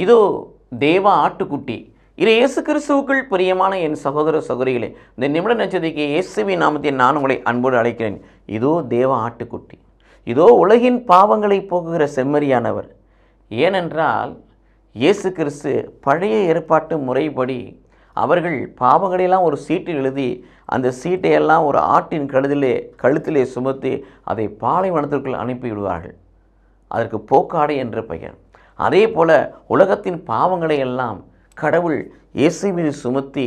இதோ தேவ ஆட்டுக்குட்டி. இது இயேசு கிறிஸ்துவுக்குள் பிரியமான என் சகோதர சகோதரிகளே, இந்த நிமிட நட்சத்திரக்கு இயேசுவின் நாமத்தில் நான் உங்களை அன்போடு அழைக்கிறேன். இதோ தேவ ஆட்டுக்குட்டி, இதோ உலகின் பாவங்களை போக்குகிற செம்மறியானவர். ஏனென்றால் இயேசு கிறிஸ்து பழைய ஏற்பாட்டு முறைப்படி அவர்கள் பாவங்களையெல்லாம் ஒரு சீட்டில் எழுதி அந்த சீட்டையெல்லாம் ஒரு ஆட்டின் கழுத்திலே சுமத்தி அதை பாலைவனத்திற்குள் அனுப்பிவிடுவார்கள். அதற்கு போக்காடை என்ற பெயர். அதே போல உலகத்தின் பாவங்களை எல்லாம் கடவுள் இயேசு மீது சுமத்தி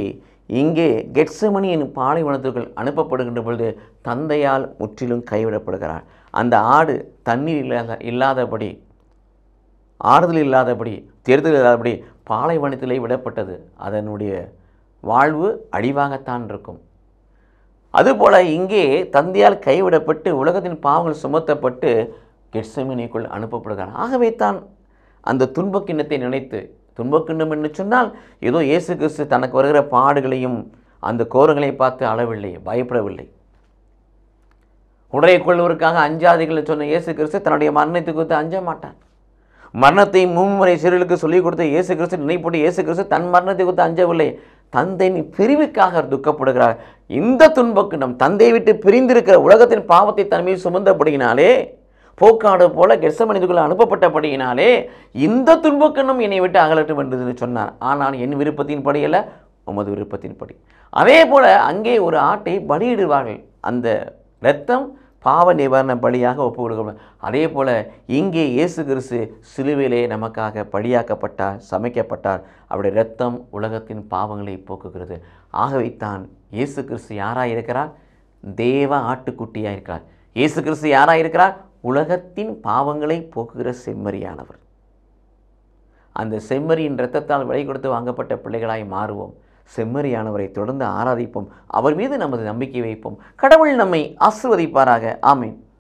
இங்கே கெத்செமனியின் பாலைவனத்திற்குள் அனுப்பப்படுகின்ற பொழுது தந்தையால் முற்றிலும் கைவிடப்படுகிறார். அந்த ஆடு தண்ணீர் இல்லாதபடி, ஆறுதல் இல்லாதபடி, தேர்தல் இல்லாதபடி பாலைவனத்திலே விடப்பட்டது. அதனுடைய வாழ்வு அழிவாகத்தான் இருக்கும். அதுபோல இங்கே தந்தையால் கைவிடப்பட்டு உலகத்தின் பாவங்கள் சுமத்தப்பட்டு கெத்செமனிக்குள் அனுப்பப்படுகிறார். ஆகவே தான் அந்த துன்பக்கிண்ணத்தை நினைத்து, துன்பக்கிண்ணம் என்று சொன்னால் ஏதோ இயேசு கிறிஸ்து தனக்கு வருகிற பாடுகளையும் அந்த கோரங்களை பார்த்து அளவில்லை, பயப்படவில்லை. உடலை கொள்வதற்காக அஞ்சாதிகள் சொன்ன இயேசு கிறிஸ்து தன்னுடைய மரணத்தை குறித்து அஞ்ச மாட்டார். மரணத்தை மும்முறை சிறுகளுக்கு சொல்லிக் கொடுத்த இயேசு கிறிஸ்து நினைப்பட்டு இயேசு கிறிஸ்து தன் மரணத்தை குறித்து அஞ்சவில்லை. தந்தையின் பிரிவுக்காக துக்கப்படுகிறார். இந்த துன்பக்கிண்ணம் தந்தையை விட்டு பிரிந்திருக்கிற உலகத்தின் பாவத்தை தன் மீது சுமந்தபடியினாலே, போக்காடு போல கெத்செமனிக்குள்ள அனுப்பப்பட்டபடியினாலே இந்த துன்பக்கிண்ணம் என்னை விட்டு அகலட்டும் என்று சொன்னார். ஆனால் என் விருப்பத்தின்படி அல்ல, உமது விருப்பத்தின்படி. அதே போல அங்கே ஒரு ஆட்டை பலியிடுவார்கள். அந்த இரத்தம் பாவ நிவாரண பலியாக ஒப்பு கொடுக்கப்படும். அதே போல இங்கே இயேசு கிறிஸ்து சிலுவையிலே நமக்காக பலியாக்கப்பட்டார், சமைக்கப்பட்டார். அவருடைய இரத்தம் உலகத்தின் பாவங்களை போக்குகிறது. ஆகவே தான் இயேசு கிறிஸ்து யாராக இருக்கிறார்? தேவ ஆட்டுக்குட்டியாக இருக்கிறார். இயேசு கிறிஸ்து யாராக இருக்கிறார்? உலகத்தின் பாவங்களை போக்குகிற செம்மறியானவர். அந்த செம்மறியின் இரத்தத்தால் விலை கொடுத்து வாங்கப்பட்ட பிள்ளைகளாய் மாறுவோம். செம்மறியானவரை தொடர்ந்து ஆராதிப்போம். அவர் மீது நமது நம்பிக்கை வைப்போம். கடவுள் நம்மை ஆசீர்வதிப்பாராக. ஆமீன்.